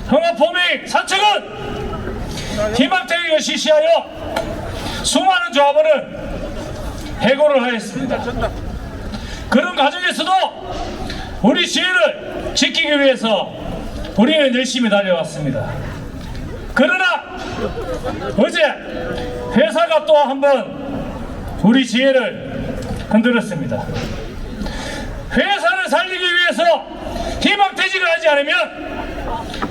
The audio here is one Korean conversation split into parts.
흥합포믹 산책은 희망퇴직을 실시하여 수많은 조합원을 해고를 하였습니다. 그런 과정에서도 우리 지혜를 지키기 위해서 우리는 열심히 달려왔습니다. 그러나 어제 회사가 또 한번 우리 지혜를 흔들었습니다. 회사를 살리기 위해서 희망퇴직을 하지 않으면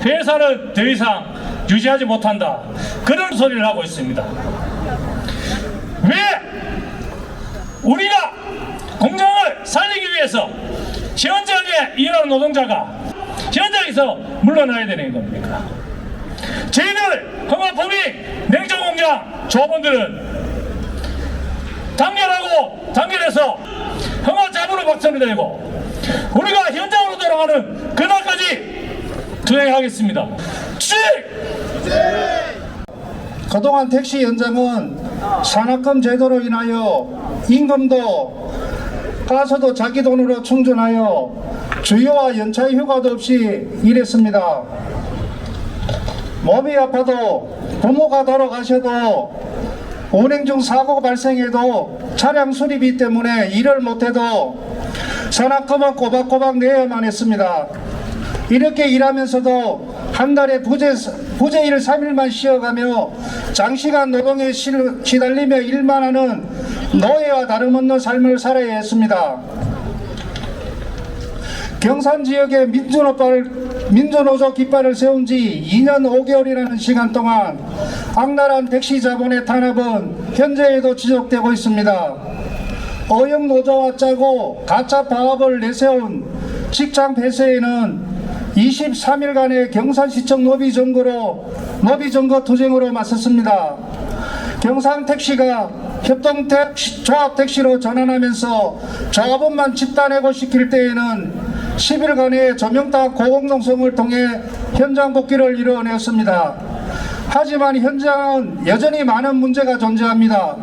회사는 더 이상 유지하지 못한다, 그런 소리를 하고 있습니다. 왜 우리가 공장을 살리기 위해서 현장에 일하는 노동자가 현장에서 물러나야 되는 겁니까? 저희들 흥합포믹 냉장공장 조합원들은 단결해서 흥합자부로 박차를 내고 우리가 현장으로 돌아가는 그날까지 투쟁하겠습니다. 그동안 택시 현장은 산학금 제도로 인하여 임금도 가서도 자기 돈으로 충전하여 주휴와 연차 휴가도 없이 일했습니다. 몸이 아파도 부모가 돌아가셔도 운행 중 사고 발생해도 차량 수리비 때문에 일을 못해도 산학금은 꼬박꼬박 내야만 했습니다. 이렇게 일하면서도 한 달에 부재일 3일만 쉬어가며 장시간 노동에 시달리며 일만 하는 노예와 다름없는 삶을 살아야 했습니다. 경산 지역에 민주노조 깃발을 세운 지 2년 5개월이라는 시간 동안 악랄한 택시 자본의 탄압은 현재에도 지속되고 있습니다. 어영 노조와 짜고 가짜 파업을 내세운 직장 폐쇄에는 23일간의 경산시청 노비점거 투쟁으로 맞섰습니다. 경산택시가 협동조합택시로 전환하면서 조합원만 집단해고시킬 때에는 10일간의 조명탁 고공농성을 통해 현장 복귀를 이루어냈습니다. 하지만 현장은 여전히 많은 문제가 존재합니다.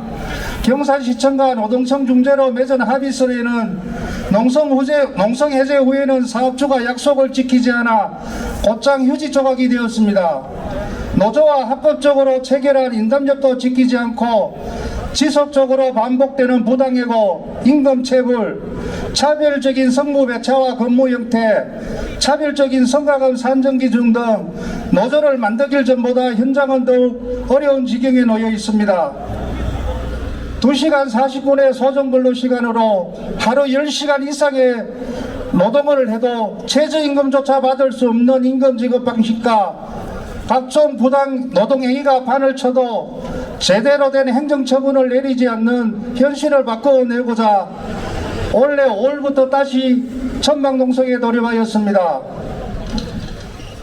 경산시청과 노동청 중재로 맺은 합의서에는 농성 해제 후에는 사업주가 약속을 지키지 않아 곧장 휴지 조각이 되었습니다. 노조와 합법적으로 체결한 인담협도 지키지 않고 지속적으로 반복되는 부당해고, 임금체불, 차별적인 성무 배차와 근무 형태, 차별적인 성과금 산정 기준 등 노조를 만들기 전보다 현장은 더욱 어려운 지경에 놓여 있습니다. 2시간 40분의 소정 근로시간으로 하루 10시간 이상의 노동을 해도 최저임금조차 받을 수 없는 임금 지급 방식과 각종 부당 노동행위가 판을 쳐도 제대로 된 행정처분을 내리지 않는 현실을 바꿔내고자 올해 5월부터 다시 천막농성에 돌입하였습니다.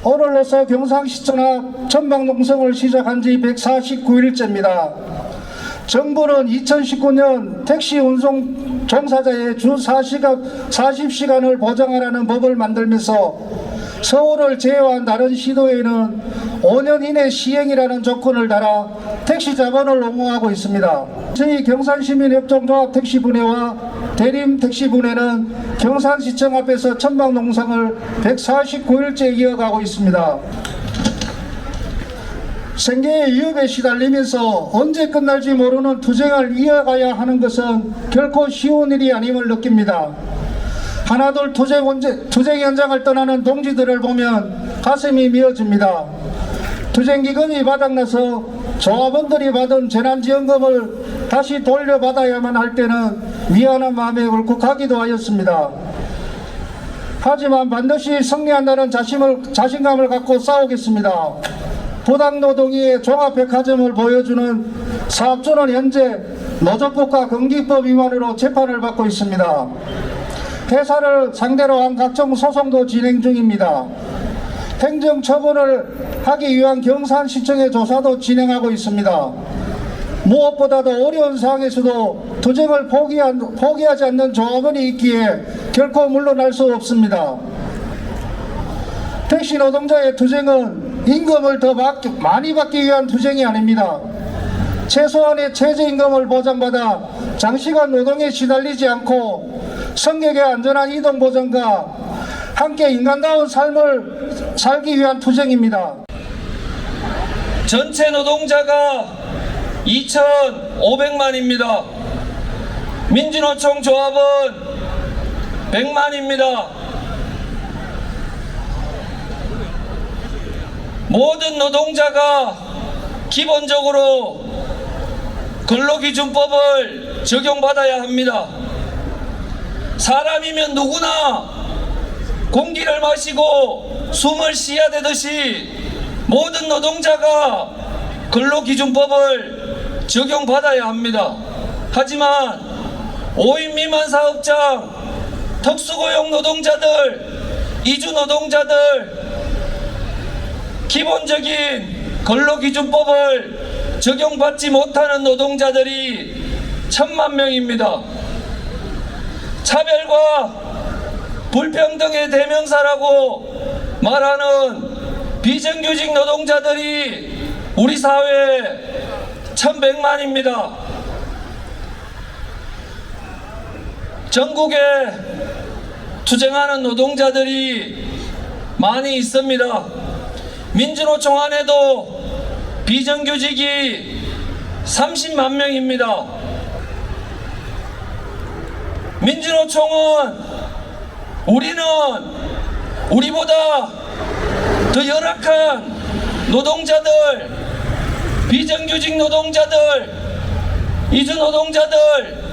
오늘로서 경상시청 앞 천막농성을 시작한 지 149일째입니다. 정부는 2019년 택시 운송 종사자의 주 40시간을 보장하라는 법을 만들면서 서울을 제외한 다른 시도에는 5년 이내 시행이라는 조건을 달아 택시 자본을 옹호하고 있습니다. 저희 경산시민협동조합 택시분회와 대림택시분회는 경산시청 앞에서 천막농성을 149일째 이어가고 있습니다. 생계의 위협에 시달리면서 언제 끝날지 모르는 투쟁을 이어가야 하는 것은 결코 쉬운 일이 아님을 느낍니다. 하나둘 투쟁 현장을 떠나는 동지들을 보면 가슴이 미어집니다. 투쟁기금이 바닥나서 조합원들이 받은 재난지원금을 다시 돌려받아야만 할 때는 미안한 마음에 울컥하기도 하였습니다. 하지만 반드시 승리한다는 자신감을 갖고 싸우겠습니다. 부당노동의 종합백화점을 보여주는 사업주는 현재 노조법과 경기법 위반으로 재판을 받고 있습니다. 회사를 상대로 한 각종 소송도 진행 중입니다. 행정처분을 하기 위한 경산시청의 조사도 진행하고 있습니다. 무엇보다도 어려운 상황에서도 투쟁을 포기하지 않는 조합원이 있기에 결코 물러날 수 없습니다. 택시 노동자의 투쟁은 임금을 더 많이 받기 위한 투쟁이 아닙니다. 최소한의 최저임금을 보장받아 장시간 노동에 시달리지 않고 승객의 안전한 이동 보장과 함께 인간다운 삶을 살기 위한 투쟁입니다. 전체 노동자가 2,500만입니다. 민주노총 조합은 100만입니다. 모든 노동자가 기본적으로 근로기준법을 적용받아야 합니다. 사람이면 누구나 공기를 마시고 숨을 쉬어야 되듯이 모든 노동자가 근로기준법을 적용받아야 합니다. 하지만 5인 미만 사업장, 특수고용 노동자들, 이주 노동자들, 기본적인 근로기준법을 적용받지 못하는 노동자들이 1,000만 명입니다. 차별과 불평등의 대명사라고 말하는 비정규직 노동자들이 우리 사회에 1,100만입니다. 전국에 투쟁하는 노동자들이 많이 있습니다. 민주노총 안에도 비정규직이 30만 명입니다. 민주노총은 우리는 우리보다 더 열악한 노동자들, 비정규직 노동자들, 이주 노동자들,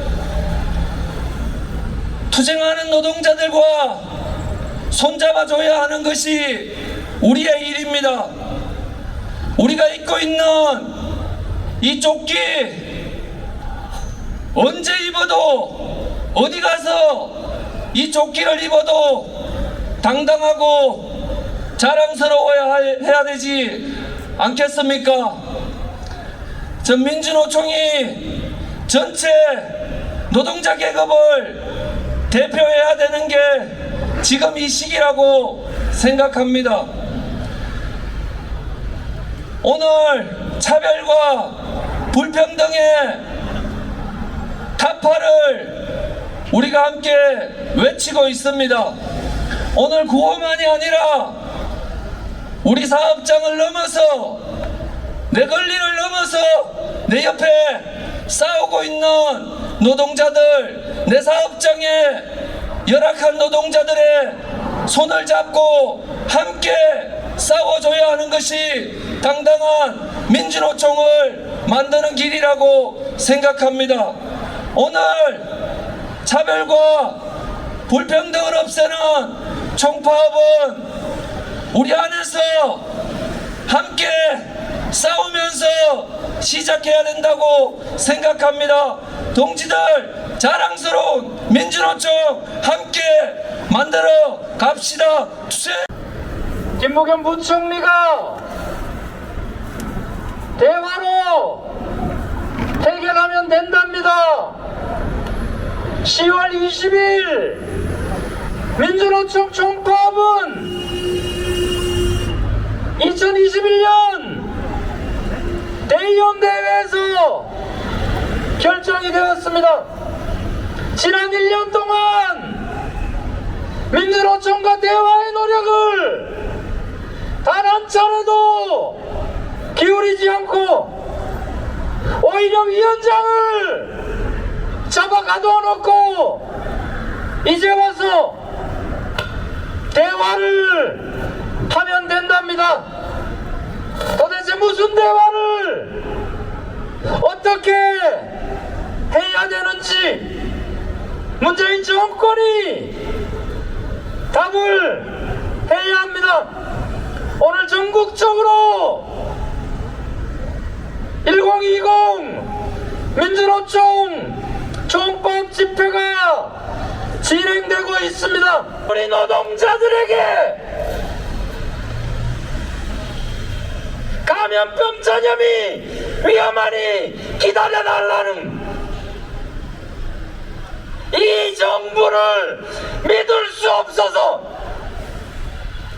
투쟁하는 노동자들과 손잡아줘야 하는 것이 우리의 일입니다. 우리가 입고 있는 이 조끼 언제 입어도 어디 가서 이 조끼를 입어도 당당하고 자랑스러워야 해야 되지 않겠습니까? 전 민주노총이 전체 노동자 계급을 대표해야 되는 게 지금 이 시기라고 생각합니다. 오늘 차별과 불평등의 타파를 우리가 함께 외치고 있습니다. 오늘 구호만이 아니라 우리 사업장을 넘어서 내 권리를 넘어서 내 옆에 싸우고 있는 노동자들, 내 사업장에 열악한 노동자들의 손을 잡고 함께 싸워줘야 하는 것이 당당한 민주노총을 만드는 길이라고 생각합니다. 오늘 차별과 불평등을 없애는 총파업은 우리 안에서 함께 싸우면서 시작해야 된다고 생각합니다. 동지들, 자랑스러운 민주노총 함께 만들어 갑시다. 투쟁! 김부겸 부총리가 대화로 해결하면 된답니다. 10월 20일 민주노총 총파업은 2021년 대의원 대회에서 결정이 되었습니다. 지난 1년 동안 민주노총과 대화의 노력을 단 한 차례도 기울이지 않고 오히려 위원장을 잡아 가둬 놓고 이제 와서 대화를 하면 된답니다. 도대체 무슨 대화를 어떻게 해야 되는지 문재인 정권이 답을 해야 합니다. 오늘 전국적으로 1020 민주노총 총파업 집회가 진행되고 있습니다. 우리 노동자들에게 감염병 전염이 위험하니 기다려달라는 이 정부를 믿을 수 없어서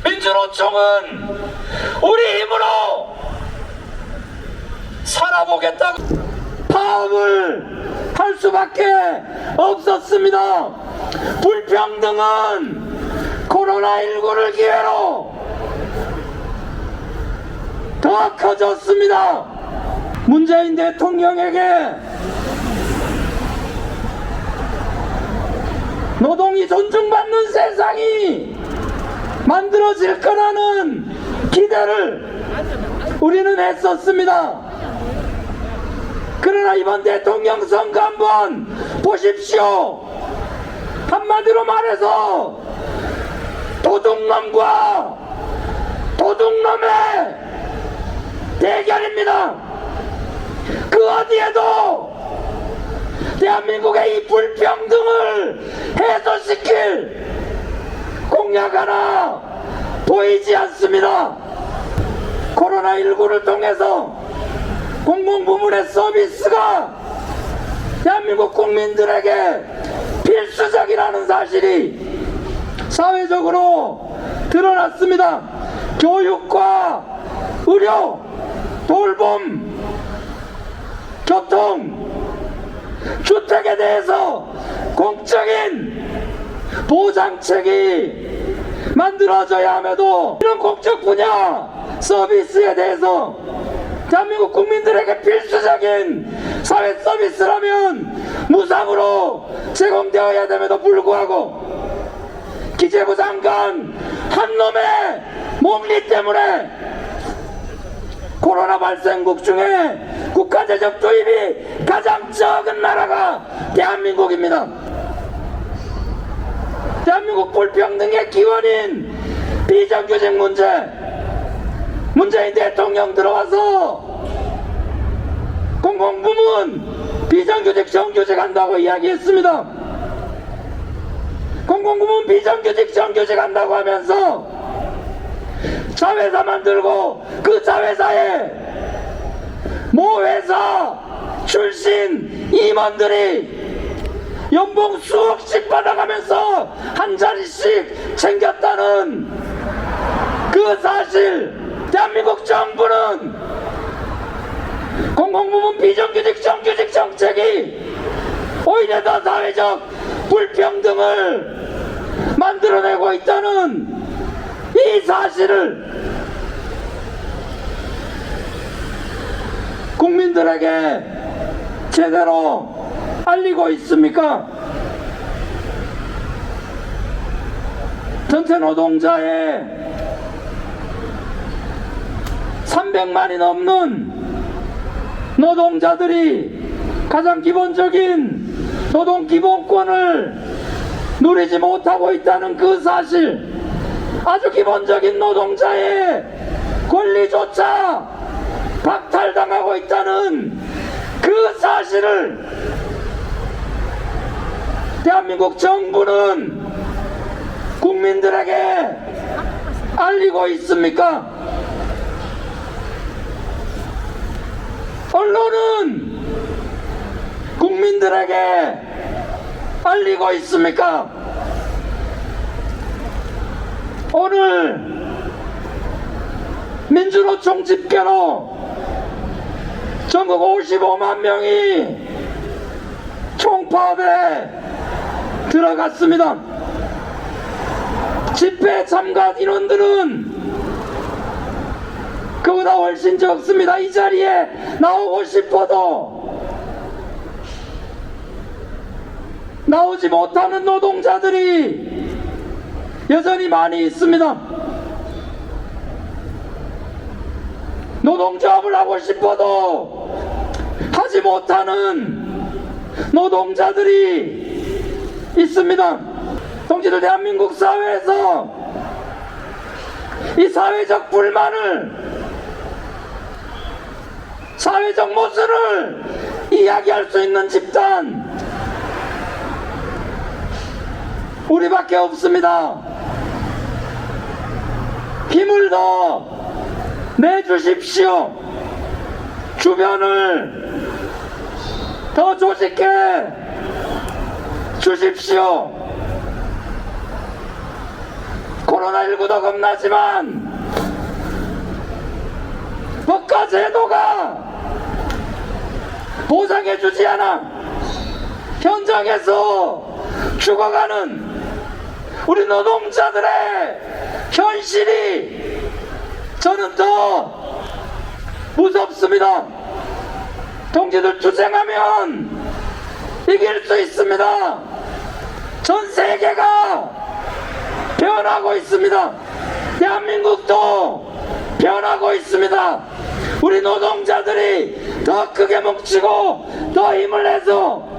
민주노총은 우리 힘으로 살아보겠다고 파업을 할 수밖에 없었습니다. 불평등은 코로나19를 기회로 더 커졌습니다. 문재인 대통령에게 노동이 존중받는 세상이 만들어질 거라는 기대를 우리는 했었습니다. 그러나 이번 대통령 선거 한번 보십시오. 한마디로 말해서 도둑놈과 도둑놈의 대결입니다. 그 어디에도 대한민국의 이 불평등을 해소시킬 공약 하나 보이지 않습니다. 코로나19를 통해서 공공부문의 서비스가 대한민국 국민들에게 필수적이라는 사실이 사회적으로 드러났습니다. 교육과 의료, 돌봄, 교통, 주택에 대해서 공적인 보장책이 만들어져야 함에도 이런 공적 분야 서비스에 대해서 대한민국 국민들에게 필수적인 사회 서비스라면 무상으로 제공되어야 됨에도 불구하고 기재부 장관 한 놈의 몸리 때문에 코로나 발생국 중에 국가재정 투입이 가장 적은 나라가 대한민국입니다. 대한민국 불평등의 기원인 비정규직 문제, 문재인 대통령 들어와서 공공부문 비정규직 정규직 한다고 이야기했습니다. 공공부문 비정규직 정규직 한다고 하면서 자회사 만들고 그 자회사에 모 회사 출신 임원들이 연봉 수억씩 받아가면서 한 자리씩 챙겼다는 그 사실, 대한민국 정부는 공공부문 비정규직 정규직 정책이 오히려 더 사회적 불평등을 만들어내고 있다는 이 사실을 국민들에게 제대로 알리고 있습니까? 전체 노동자의 300만이 넘는 노동자들이 가장 기본적인 노동 기본권을 누리지 못하고 있다는 그 사실, 아주 기본적인 노동자의 권리조차 박탈당하고 있다는 그 사실을 대한민국 정부는 국민들에게 알리고 있습니까? 언론은 국민들에게 알리고 있습니까? 오늘 민주노총 집회로 전국 55만 명이 총파업에 들어갔습니다. 집회 참가 인원들은 그보다 훨씬 적습니다. 이 자리에 나오고 싶어도 나오지 못하는 노동자들이 여전히 많이 있습니다. 노동조합을 하고 싶어도 하지 못하는 노동자들이 있습니다. 동지들, 대한민국 사회에서 이 사회적 불만을, 사회적 모순을 이야기할 수 있는 집단 우리밖에 없습니다. 힘을 더 내주십시오. 주변을 더 조직해 주십시오. 코로나19도 겁나지만 법과 제도가 보장해주지 않아 현장에서 죽어가는 우리 노동자들의 현실이 저는 더 무섭습니다. 동지들 투쟁하면 이길 수 있습니다. 전 세계가 변하고 있습니다. 대한민국도 변하고 있습니다. 우리 노동자들이 더 크게 뭉치고 더 힘을 내서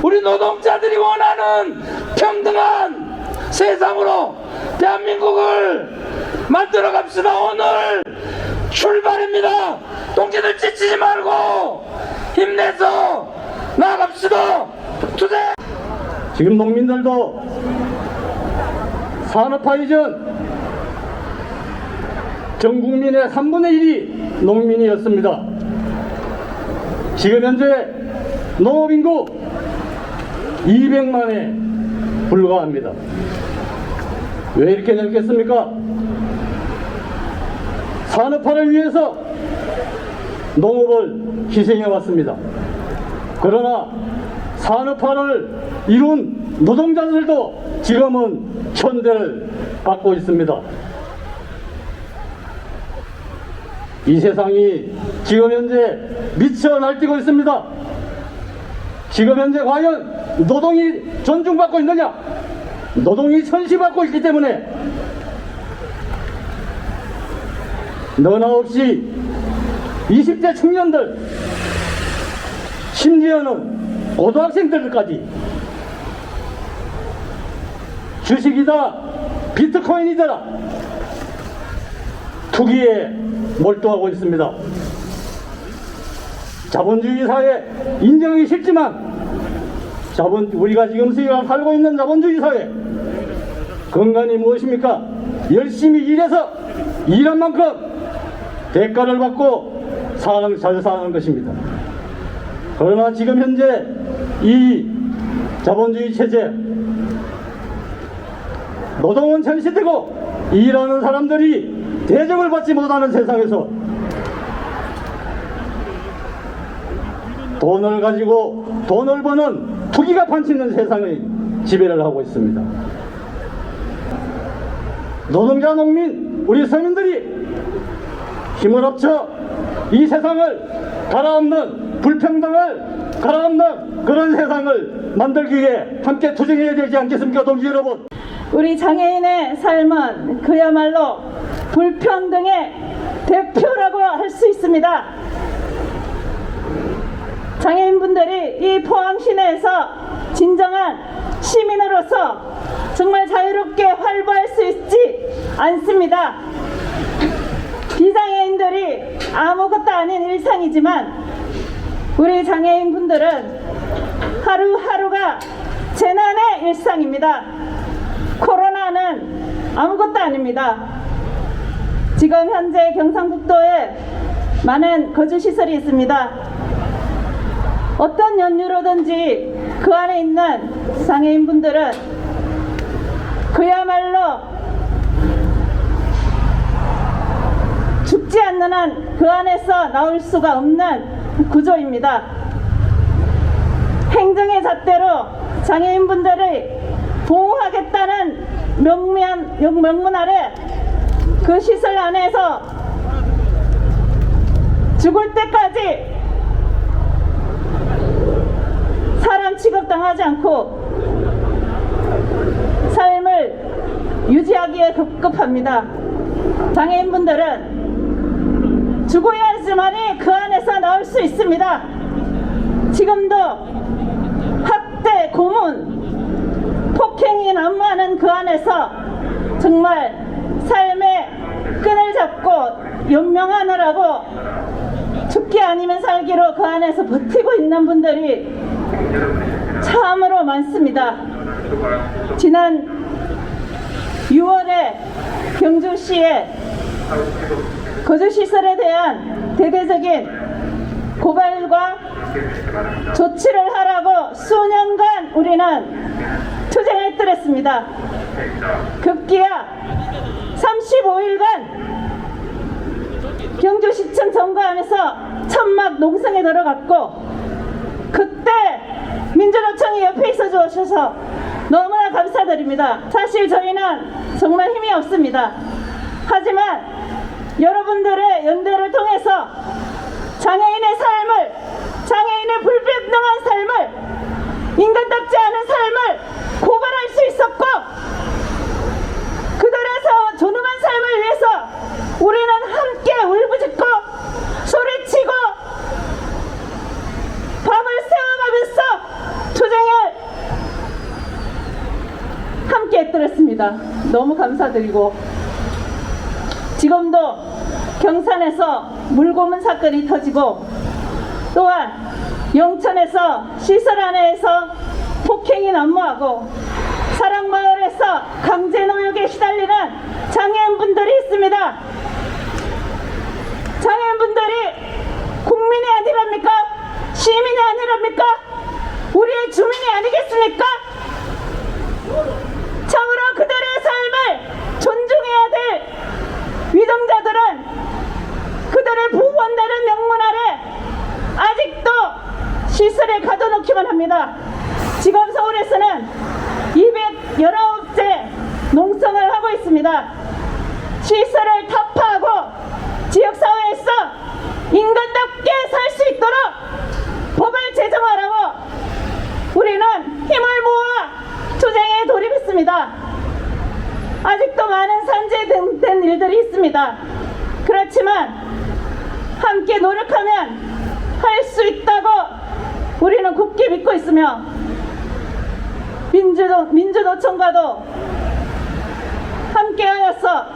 우리 노동자들이 원하는 평등한 세상으로 대한민국을 만들어 갑시다. 오늘 출발입니다. 동지들 지치지 말고 힘내서 나아갑시다. 투쟁! 지금 농민들도 산업화 이전 전 국민의 3분의 1이 농민이었습니다. 지금 현재 농업인구 200만에 불과합니다. 왜 이렇게 늙겠습니까? 산업화를 위해서 농업을 희생해 왔습니다. 그러나 산업화를 이룬 노동자들도 지금은 현대를 받고 있습니다. 이 세상이 지금 현재 미쳐 날뛰고 있습니다. 지금 현재 과연 노동이 존중받고 있느냐? 노동이 천시받고 있기 때문에 너나 없이 20대 청년들, 심지어는 고등학생들까지 주식이다, 비트코인이다 투기에 몰두하고 있습니다. 자본주의 사회 인정하기 싫지만 우리가 지금 살고 있는 자본주의 사회 근간이 무엇입니까? 열심히 일해서 일한 만큼 대가를 받고 잘 사는 것입니다. 그러나 지금 현재 이 자본주의 체제 노동은 전시되고 일하는 사람들이 대접을 받지 못하는 세상에서 돈을 가지고 돈을 버는 투기가 판치는 세상의 지배를 하고 있습니다. 노동자, 농민, 우리 서민들이 힘을 합쳐 이 세상을 갈아엎는, 불평등을 갈아엎는 그런 세상을 만들기 위해 함께 투쟁해야 되지 않겠습니까, 동지 여러분? 우리 장애인의 삶은 그야말로 불평등의 대표라고 할 수 있습니다. 장애인분들이 이 포항 시내에서 진정한 시민으로서 정말 자유롭게 활보할 수 있지 않습니다. 비장애인들이 아무것도 아닌 일상이지만 우리 장애인분들은 하루하루가 재난의 일상입니다. 코로나는 아무것도 아닙니다. 지금 현재 경상북도에 많은 거주시설이 있습니다. 어떤 연유로든지 그 안에 있는 장애인분들은 그야말로 죽지 않는 한 그 안에서 나올 수가 없는 구조입니다. 행정의 잣대로 장애인분들을 보호하겠다는 명문 아래 그 시설 안에서 죽을 때까지 사람 취급당하지 않고 삶을 유지하기에 급급합니다. 장애인분들은 죽어야지만이 그 안에서 나올 수 있습니다. 지금도 학대, 고문, 폭행이 난무하는 그 안에서 정말 삶의 끈을 잡고 연명하느라고 죽기 아니면 살기로 그 안에서 버티고 있는 분들이 참으로 많습니다. 지난 6월에 경주시에 거주시설에 대한 대대적인 고발과 조치를 하라고 수년간 우리는 투쟁을 했더랬습니다. 급기야 35일간 경주시청 점거하면서 천막 농성에 들어갔고, 그때 민주노총이 옆에 있어 주셔서 너무나 정말 감사드립니다. 사실 저희는 정말 힘이 없습니다. 하지만 여러분들의 연대를 통해서 장애인의 삶을, 장애인의 불평등한 삶을, 인간답지 않은 삶을 고발할 수 있었고, 그들의 존엄한 삶을 위해서 우리는 함께 울부짖고 소리치고 밤을 새워가면서 투쟁을 함께 했더랬습니다. 너무 감사드리고, 지금도 경산에서 물고문 사건이 터지고, 또한 영천에서 시설 안에서 폭행이 난무하고, 사랑마을에서 강제노역에 시달리는 장애인분들이 있습니다. 장애인분들이 국민이 아니랍니까? 시민이 아니랍니까? 우리의 주민이 아니겠습니까? 참으로 그들의 삶을 존중해야 될 위정자들은 그들을 보호한다는 명문 아래 아직도 시설에 가둬놓기만 합니다. 지금 서울에서는 219제 농성을 하고 있습니다. 시설을 타파하고 지역사회에서 인간답게 살 수 있도록 법을 제정하라고 우리는 힘을 모아 투쟁에 돌입했습니다. 아직도 많은 산재된 일들이 있습니다. 그렇지만 함께 노력하면 할 수 있다고 우리는 굳게 믿고 있으며, 민주노총과도 함께하여서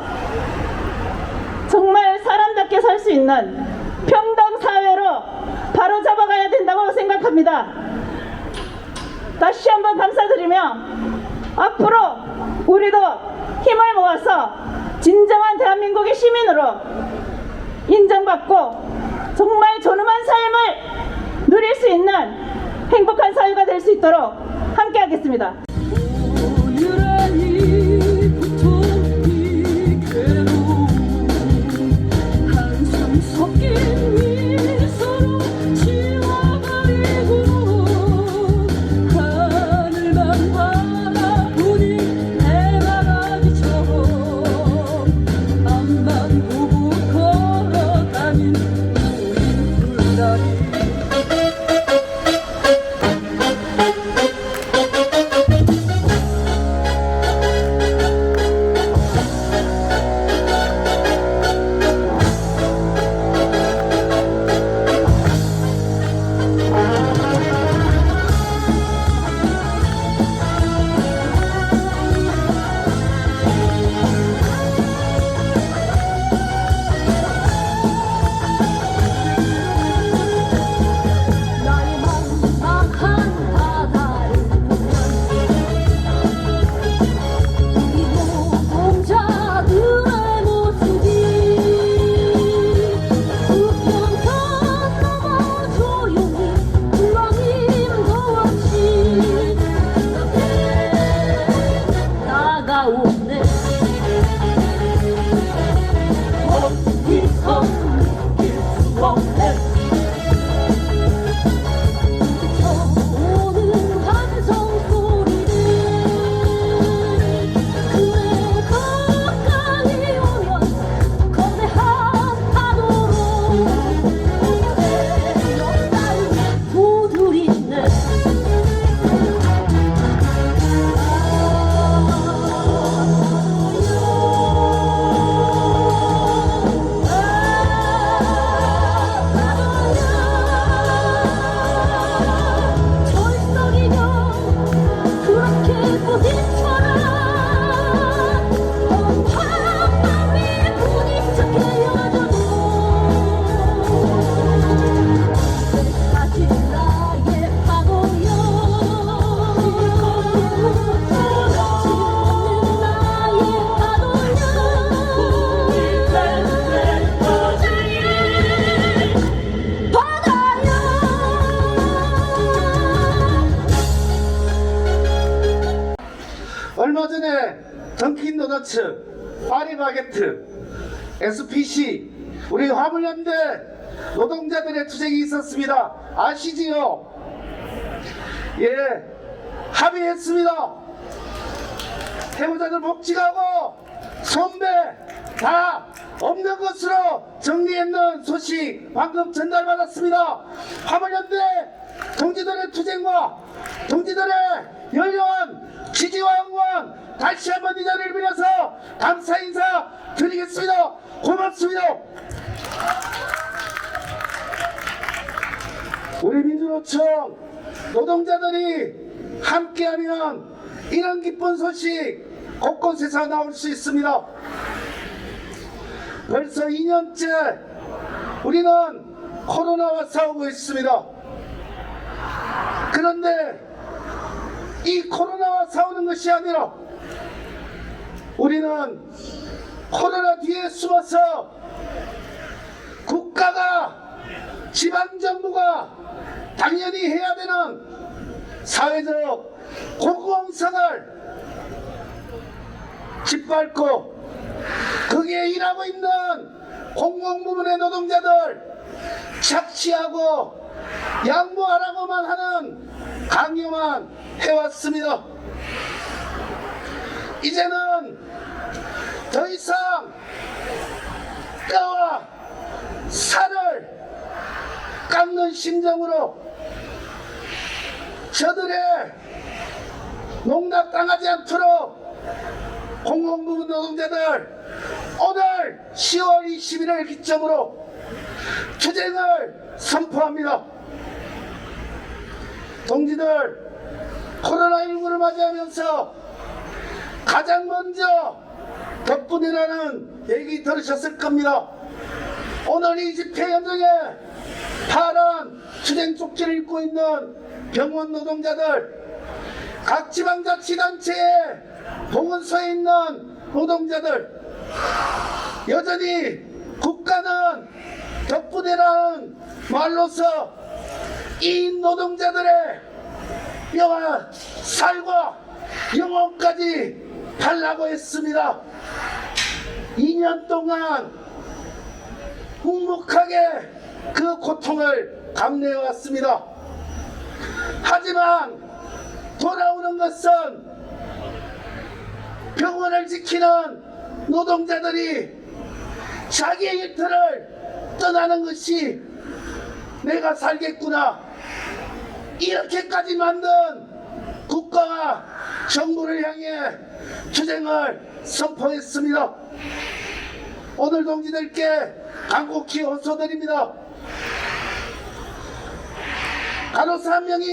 정말 사람답게 살 수 있는 평등 사회로 바로 잡아가야 된다고 생각합니다. 다시 한번 감사드리며, 앞으로 우리도 힘을 모아서 진정한 대한민국의 시민으로 인정받고 정말 존엄한 삶을 누릴 수 있는 행복한 사회가 될 수 있도록 함께 하겠습니다. 얼마 전에 던킨 도너츠, 파리바게트, SPC, 우리 화물연대 노동자들의 투쟁이 있었습니다. 아시지요? 예, 합의했습니다. 해고자들 복직하고 선배 다 없는 것으로 정리했는 소식 방금 전달받았습니다. 화물연대 동지들의 투쟁과 동지들의 열렬한 지지와 응원 다시 한번 이 자리를 빌어서 감사 인사 드리겠습니다. 고맙습니다. 우리 민주노총 노동자들이 함께하면 이런 기쁜 소식 곳곳에서 나올 수 있습니다. 벌써 2년째 우리는 코로나와 싸우고 있습니다. 그런데 이 코로나와 싸우는 것이 아니라 우리는 코로나 뒤에 숨어서 국가가 지방정부가 당연히 해야 되는 사회적 공공성을 짓밟고 거기에 일하고 있는 공공부문의 노동자들 착취하고 양보하라고만 하는 강요만 해왔습니다. 이제는 더 이상 뼈와 살을 깎는 심정으로 저들의 농락당하지 않도록 공공부문 노동자들 오늘 10월 21일 기점으로 투쟁을 선포합니다. 동지들, 코로나19를 맞이하면서 가장 먼저 덕분이라는 얘기 들으셨을 겁니다. 오늘 이 집회 현장에 파란 투쟁 쪽지를 입고 있는 병원 노동자들, 각 지방자치단체의 보건소에 있는 노동자들, 여전히 국가는 덕분이라는 말로서 이 노동자들의 뼈와 살과 영혼까지 달라고 했습니다. 2년 동안 묵묵하게 그 고통을 감내해왔습니다. 하지만 돌아오는 것은 병원을 지키는 노동자들이 자기의 일터를 떠나는 것이 내가 살겠구나, 이렇게까지 만든 국가와 정부를 향해 투쟁을 선포했습니다. 오늘 동지들께 간곡히 호소드립니다. 간호사 한 명이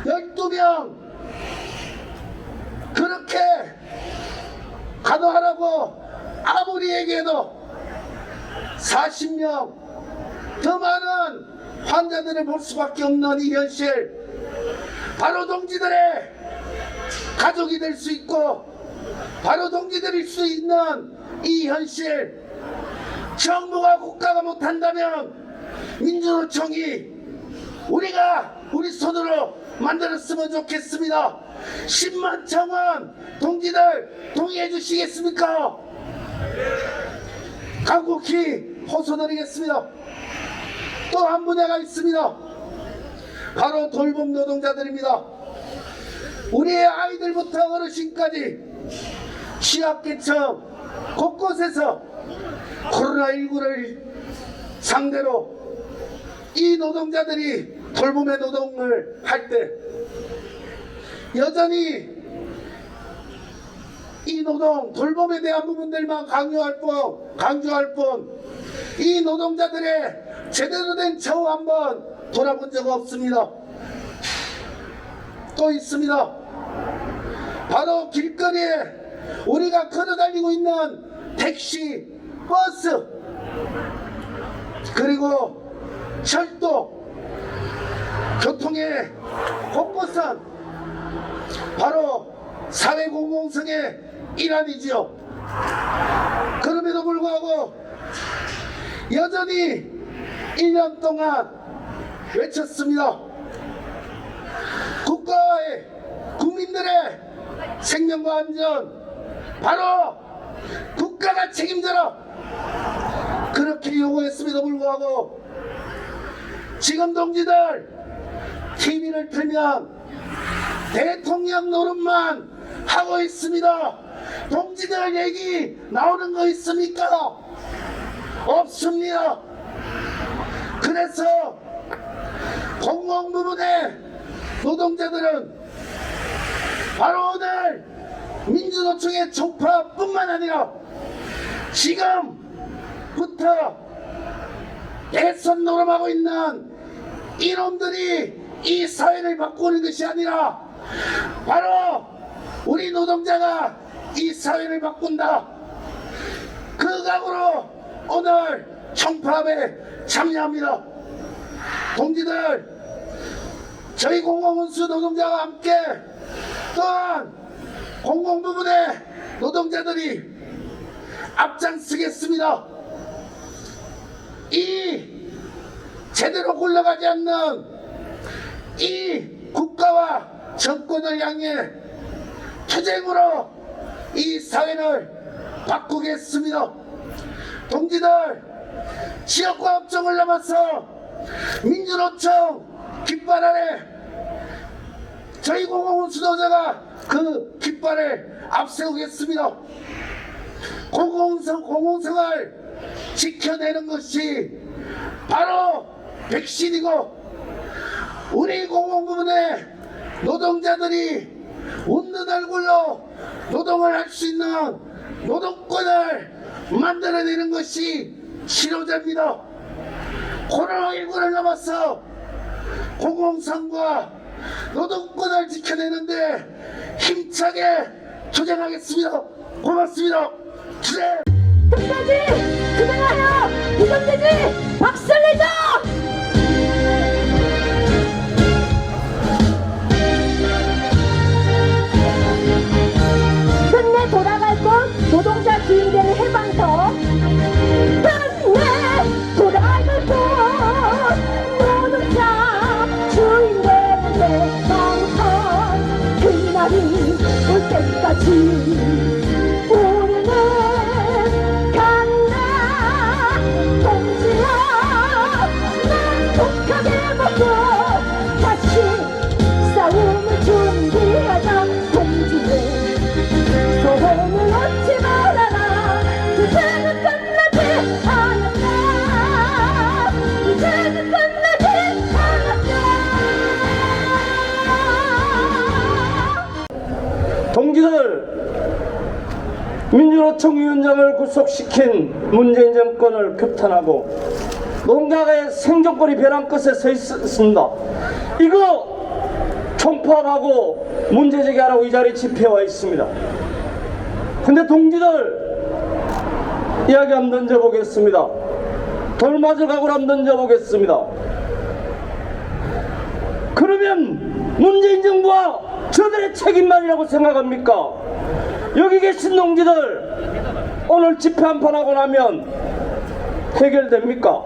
12명 그렇게 간호하라고 아무리 얘기해도 40명 더 많은 환자들을 볼 수밖에 없는 이 현실, 바로 동지들의 가족이 될 수 있고 바로 동지들일 수 있는 이 현실, 정부가 국가가 못한다면 민주노총이 우리가 우리 손으로 만들었으면 좋겠습니다. 10만 청원 동지들 동의해 주시겠습니까? 간곡히 호소드리겠습니다. 또 한 분야가 있습니다. 바로 돌봄 노동자들입니다. 우리의 아이들부터 어르신까지 취약계층 곳곳에서 코로나19를 상대로 이 노동자들이 돌봄의 노동을 할 때 여전히 이 노동, 돌봄에 대한 부분들만 강조할 뿐 이 노동자들의 제대로 된 처우 한번 돌아본 적 없습니다. 또 있습니다. 바로 길거리에 우리가 걸어다니고 있는 택시, 버스, 그리고 철도, 교통의 곳곳은 바로 사회공공성의 일환이지요. 그럼에도 불구하고 여전히 1년 동안 외쳤습니다. 국가의 국민들의 생명과 안전 바로 국가가 책임져라, 그렇게 요구했음에도 불구하고 지금 동지들 TV를 틀면 대통령 노릇만 하고 있습니다. 동지들 얘기 나오는 거 있습니까? 없습니다. 그래서 공공부문의 노동자들은 바로 오늘 민주노총의 총파뿐만 아니라 지금부터 대선 노름하고 있는 이놈들이 이 사회를 바꾸는 것이 아니라 바로 우리 노동자가 이 사회를 바꾼다. 그 각오로 오늘 총파업에 참여합니다. 동지들, 저희 공공운수 노동자와 함께 또한 공공부문의 노동자들이 앞장서겠습니다. 이 제대로 굴러가지 않는 이 국가와 정권을 향해 투쟁으로 이 사회를 바꾸겠습니다. 동지들, 지역과 업종을 넘어서 민주노총 깃발 아래 저희 공공운수노조가 그 깃발을 앞세우겠습니다. 공공성을 지켜내는 것이 바로 백신이고, 우리 공공부문의 노동자들이 웃는 얼굴로 노동을 할 수 있는 노동권을 만들어내는 것이 치료제입니다. 코로나19를 넘어서 공공성과 노동권을 지켜내는데 힘차게 투쟁하겠습니다. 고맙습니다. 투쟁! 끝까지 투쟁하여 비정되지 박살내자! 끝내 돌아갈 곳 노동자 주인되는 해방터, 끝내 돌아갈 곳 노동자 주인되는 해방터, 그날이 올 때까지 우리는 간다. 동지와 만족하게 먹고 다시 싸움을 준비하자. 동지들 소원을 얻지 말아라. 이제는 끝나지 않았다. 이제는 끝나지 않았다. 동지들, 민주노총 위원장을 구속시킨 문재인 정권을 규탄하고 노동자의 생존권이 벼랑 끝에 서 있습니다. 이거 총파업하고 문제제기하라고 이 자리에 집회와 있습니다. 근데 동지들, 이야기 한번 던져보겠습니다. 돌 맞을 각오를 한번 던져보겠습니다. 그러면 문재인 정부와 저들의 책임만이라고 생각합니까? 여기 계신 동지들, 오늘 집회 한판 하고 나면 해결됩니까?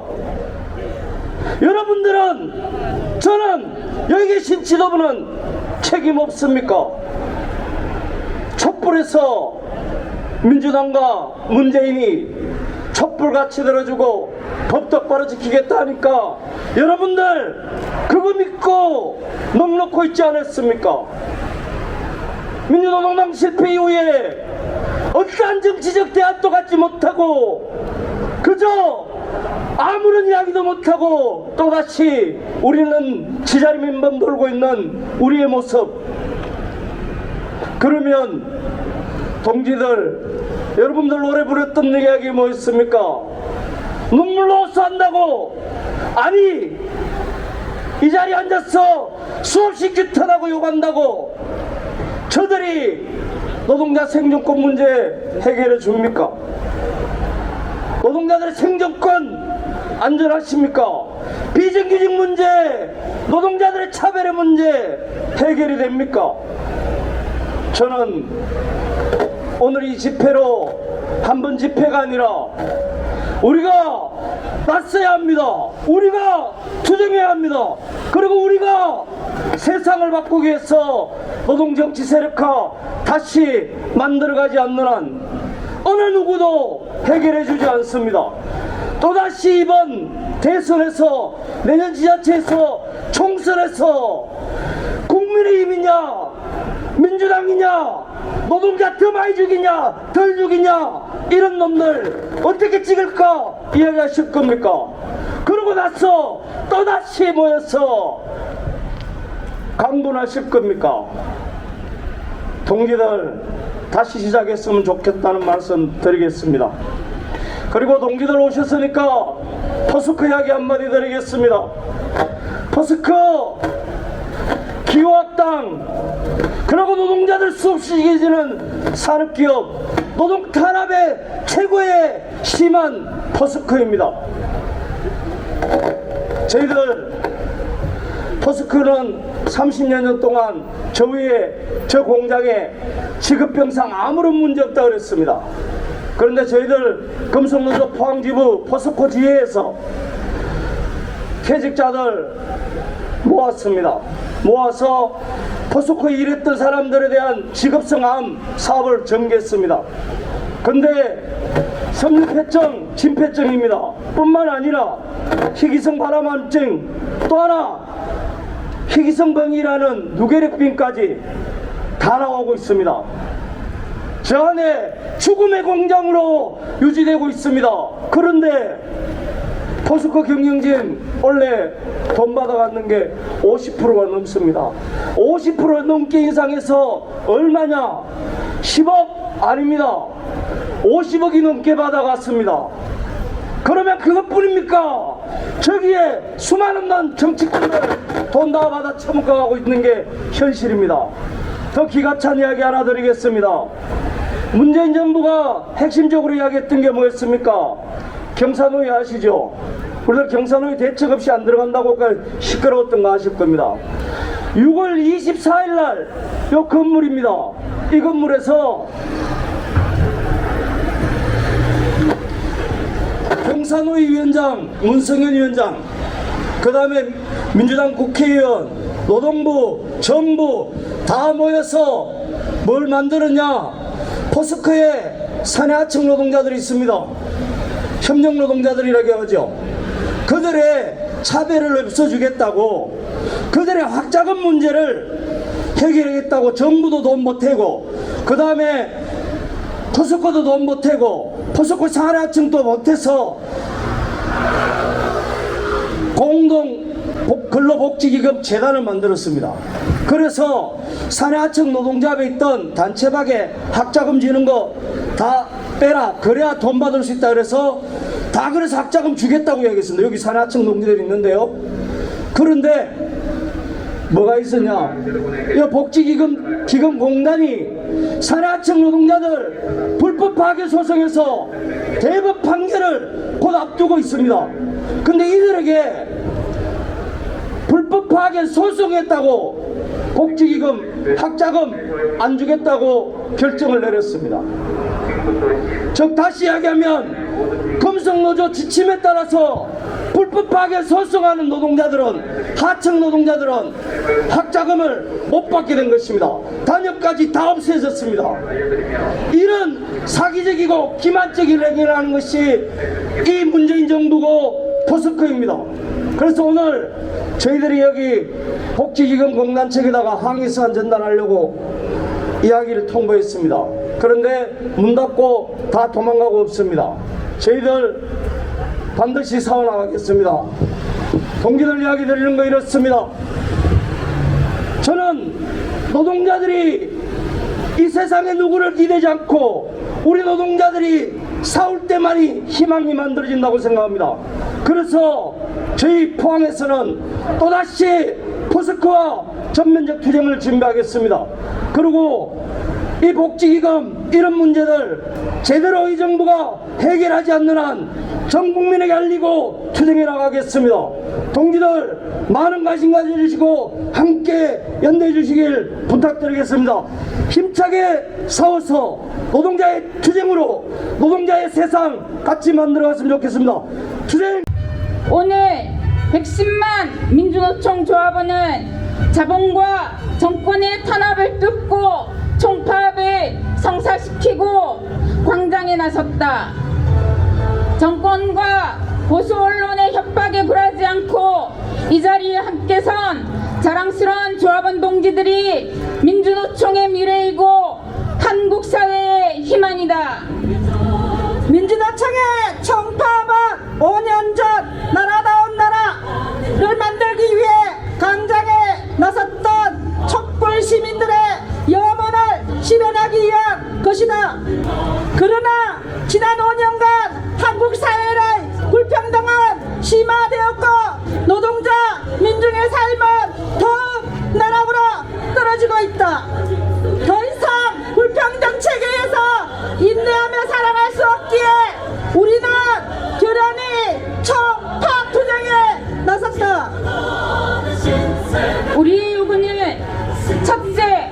여러분들은, 저는, 여기 계신 지도부는 책임 없습니까? 촛불에서 민주당과 문재인이 촛불같이 들어주고 법 똑바로 지키겠다 하니까 여러분들 그거 믿고 넉넉고 있지 않았습니까? 민주노동당 실패 이후에 어떠한 정치적 대안도 갖지 못하고 그저 아무런 이야기도 못하고 또다시 우리는 지자리 맨만 돌고 있는 우리의 모습. 그러면 동지들, 여러분들 노래 부르던 이야기 뭐였습니까? 눈물로 호소한다고. 아니, 이 자리에 앉아서 수없이 규탄하고 욕한다고 저들이 노동자 생존권 문제 해결해 줍니까? 노동자들의 생존권 안전하십니까? 비정규직 문제, 노동자들의 차별의 문제 해결이 됩니까? 저는 오늘 이 집회로 한 번 집회가 아니라 우리가 맞서야 합니다. 우리가 투쟁해야 합니다. 그리고 우리가 세상을 바꾸기 위해서 노동정치 세력화 다시 만들어가지 않는 한 어느 누구도 해결해주지 않습니다. 또다시 이번 대선에서, 내년 지자체에서, 총선에서 국민의힘이냐 민주당이냐 노동자 더 많이 죽이냐 덜 죽이냐 이런 놈들 어떻게 찍을까 이야기하실 겁니까? 그러고 나서 또다시 모여서 강분하실 겁니까? 동지들 다시 시작했으면 좋겠다는 말씀 드리겠습니다. 그리고 동지들 오셨으니까 포스코 이야기 한마디 드리겠습니다. 포스코 기호학당 그리고 노동자들 수없이 이기지는 산업기업 노동 탄압의 최고의 심한 포스코입니다. 저희들 포스코는 30년 동안 저 위에 저 공장에 지급병상 아무런 문제 없다 그랬습니다. 그런데 저희들 금속노조 포항지부 포스코 지회에서 퇴직자들 모았습니다. 모아서 포스코에 일했던 사람들에 대한 직업성암 사업을 전개했습니다. 근데 섬유폐증, 진폐증입니다. 뿐만 아니라 희귀성 발암증, 또 하나 희귀성병이라는 누게력병까지 다 나오고 있습니다. 저 안에 죽음의 공장으로 유지되고 있습니다. 그런데 포스코 경영진 원래 돈 받아가는 게 50%가 넘습니다. 50% 넘게 인상해서 얼마냐? 10억 아닙니다. 50억이 넘게 받아갔습니다. 그러면 그것뿐입니까? 저기에 수많은 정치권들 돈 다 받아 처먹어가고 있는 게 현실입니다. 더 기가 찬 이야기 하나 드리겠습니다. 문재인 정부가 핵심적으로 이야기했던 게 뭐였습니까? 경사노위 아시죠? 우리들 경사노위 대책 없이 안 들어간다고 시끄러웠던 거 아실 겁니다. 6월 24일 날 이 건물입니다. 이 건물에서 경사노위 위원장 문성현 위원장, 그 다음에 민주당 국회의원, 노동부, 정부 다 모여서 뭘 만들었냐? 포스코에 사내하청 노동자들이 있습니다. 협력 노동자들이라고 하죠. 그들의 차별을 없애주겠다고, 그들의 학자금 문제를 해결하겠다고 정부도 돈 보태고, 그 다음에 포스코도 돈 보태고, 포스코 사내하청도 보태서 공동 근로복지기금 재단을 만들었습니다. 그래서 사내하청 노동조합에 있던 단체박에 학자금 지는 거 다 빼라, 그래야 돈 받을 수 있다 그래서 다 그래서 학자금 주겠다고 얘기했습니다. 여기 사내하청 노동자들이 있는데요. 그런데 뭐가 있었냐? 이 복지기금 공단이 사내하청 노동자들 불법 파괴 소송에서 대법 판결을 곧 앞두고 있습니다. 근데 이들에게 불법 파괴 소송했다고 복지기금 학자금 안 주겠다고 결정을 내렸습니다. 즉 다시 이야기하면 금속노조 지침에 따라서 불법 파괴 소송하는 노동자들은, 하청 노동자들은 학자금을 못 받게 된 것입니다. 단협까지 다 없애졌습니다. 이런 사기적이고 기만적인 행위를 하는 것이 이 문재인 정부고 포스코입니다. 그래서 오늘 저희들이 여기 복지기금 공단 측에다가 항의서한 전달하려고 이야기를 통보했습니다. 그런데 문 닫고 다 도망가고 없습니다. 저희들 반드시 싸워나가겠습니다. 동지들 이야기 드리는 거 이렇습니다. 저는 노동자들이 이 세상에 누구를 기대지 않고 우리 노동자들이 싸울 때만이 희망이 만들어진다고 생각합니다. 그래서 저희 포항에서는 또다시 포스코와 전면적 투쟁을 준비하겠습니다. 그리고 이 복지기금 이런 문제들 제대로 이 정부가 해결하지 않는 한 전 국민에게 알리고 투쟁해 나가겠습니다. 동지들 많은 관심 가져주시고 함께 연대해 주시길 부탁드리겠습니다. 힘차게 싸워서 노동자의 투쟁으로 노동자의 세상 같이 만들어갔으면 좋겠습니다. 투쟁! 오늘 110만 민주노총 조합원은 자본과 정권의 탄압을 뚫고 총파업을 성사시키고 광장에 나섰다. 정권과 보수 언론의 협박에 굴하지 않고 이 자리에 함께 선 자랑스러운 조합원 동지들이 민주노총의 미래이고 희망이다. 민주노총의 총파업은 5년 전 나라다운 나라를 만들기 위해 강장에 나섰던 촛불 시민들의 염원을 실현하기 위한 것이다. 그러나 지난 5년간 한국 사회의 불평등은 심화되었고 노동자 민중의 삶은 더욱 나락으로 떨어지고 있다. 더 이상 불평등 체계에서 인내하며 살아갈 수 없기에 우리는 결연히 총파업 투쟁에 나섰다. 우리의 요구는 첫째,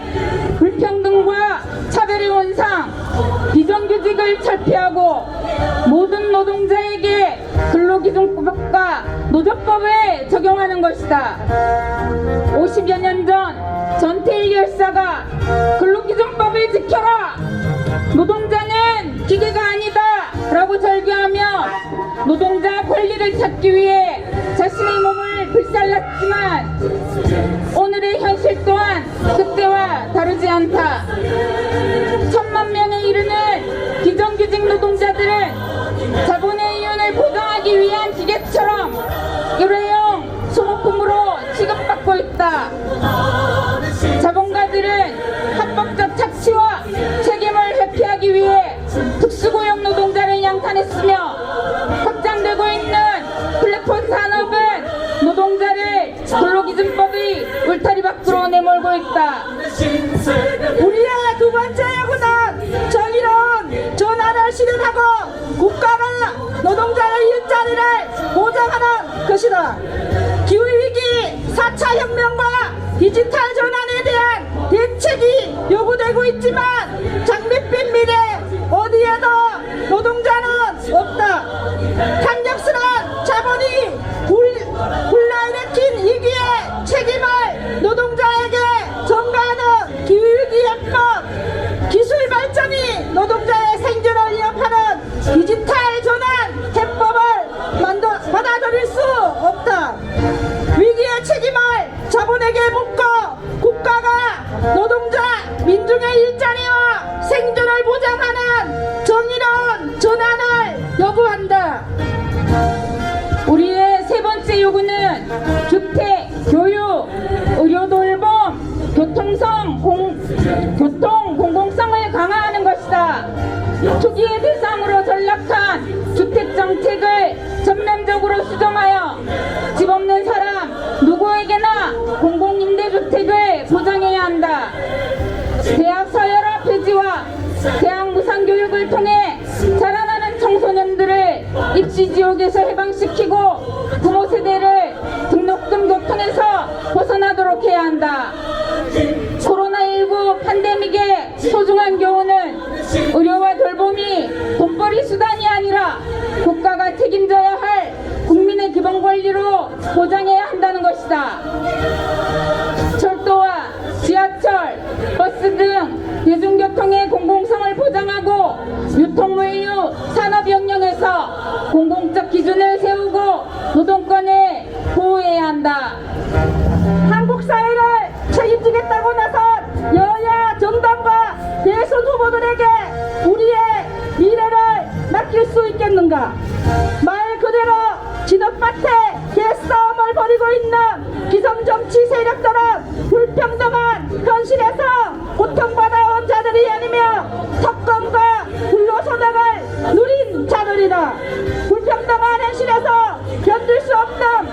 불평등과 차별의 원상, 비정규직을 철폐하고 모든 노동자에게 근로기준법과 노조법을 적용하는 것이다. 50여 년 전 전태일 열사가 근로기준법을 지켜라! 노동자는 기계가 아니다! 라고 절규하며 노동자 권리를 찾기 위해 자신의 몸을 불살랐지만 오늘의 현실 또한 그때와 다르지 않다. 1,000만 명에 이르는 비정규직 노동자들은 자본의 이윤을 보장하기 위한 기계처럼 일회용 소모품으로 취급받고 있다. 자본가들은 합법적 착취와 책임을 회피하기 위해 특수고용 노동자를 양산했으며 확장되고 있는 플랫폼 산업은 노동자를 근로기준법의 울타리 밖으로 내몰고 있다. 우리의 두 번째 요구는 정의로운 전환을 실현하고 국가가 노동자의 일자리를 보장하는 것이다. 기후위기, 4차 혁명과 디지털 전환에 대한 대책이 요구되고 있지만 장밋빛 미래 어디에도 노동자는 없다. 강력스러운 자본이 불러일으킨 위기의 책임을 노동자에게 전가하는 기후위기 해법, 기술 발전이 노동자의 생존을 위협하는 디지털 전환 해법을 받아들일 수 없다. 위기의 책임을 자본에게 묻고 국가가 노동자, 민중의 일자리와 생존을 보장하는 정의로운 전환을 요구한다. 우리의 세 번째 요구는 주택, 교육, 의료 돌봄, 교통 공공성을 강화하는 것이다. 투기의 대상으로 전락한 주택정책을 전면적으로 수정하여 집 없는 사람 누구에게나 공공임대주택을 보장해야 한다. 대학 서열화 폐지와 대학 무상교육을 통해 자라나는 청소년들을 입시지옥에서 해방시키고 부모 세대를 등록금 교통에서 벗어나도록 해야 한다. 코로나19 팬데믹의 소중한 교훈은 의료와 돌봄이 돈벌이 수단이 아니라 국가가 책임져야 할 국민의 기본 권리로 보장해야 한다는 것이다. 철도와 지하철, 버스 등 대중교통의 공공성을 보장하고 유통물류 산업 영역에서 공공적 기준을 세우고 노동권을 보호해야 한다. 한국 사회를 책임지겠다고 나선 여야 정당과 대선 후보들에게 우리의 미래를 맡길 수 있겠는가? 말 그대로 진흙밭에 개싸움을 벌이고 있는 기성정치 세력들은 불평등한 현실에서 고통받아온 자들이 아니며 특권과 불로소득을 누린 자들이다. 불평등한 현실에서 견딜 수 없는